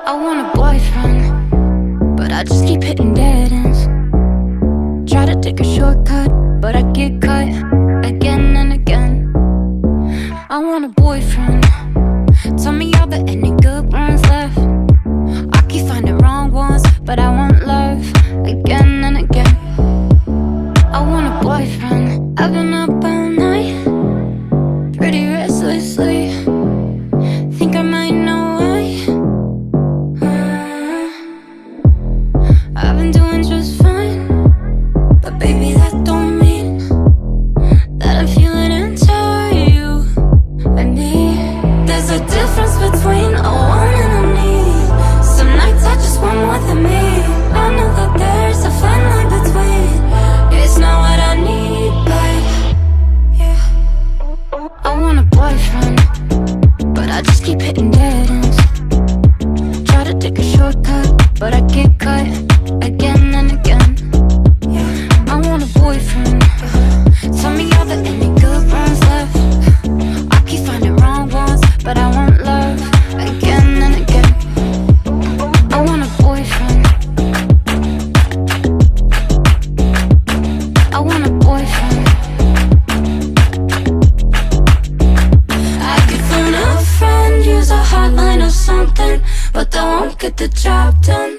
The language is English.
I want a boyfriend, but I just keep hitting dead ends. Try to take a shortcut, but I get cut again and again. I want a boyfriend, tell me are there any good ones left? I keep finding wrong ones, but I want love again and again. I want a boyfriend, I've been up all night, pretty restlessly. Think I might know why. I've been doing just fine, but baby that don't mean that I'm feeling into you and me. There's a difference between a want and a need. Some nights I just want more than me. I know that there's a fine line between. It's not what I need, but yeah. I want a boyfriend, but I just keep hitting dead ends. Try to take a shortcut, but I get cut again and again. Yeah. I want a boyfriend, tell me are there any good ones left? I keep finding wrong ones, but I want love again and again. I want a boyfriend, I want a boyfriend. I could phone a friend, use a hotline or something, but that won't get the job done.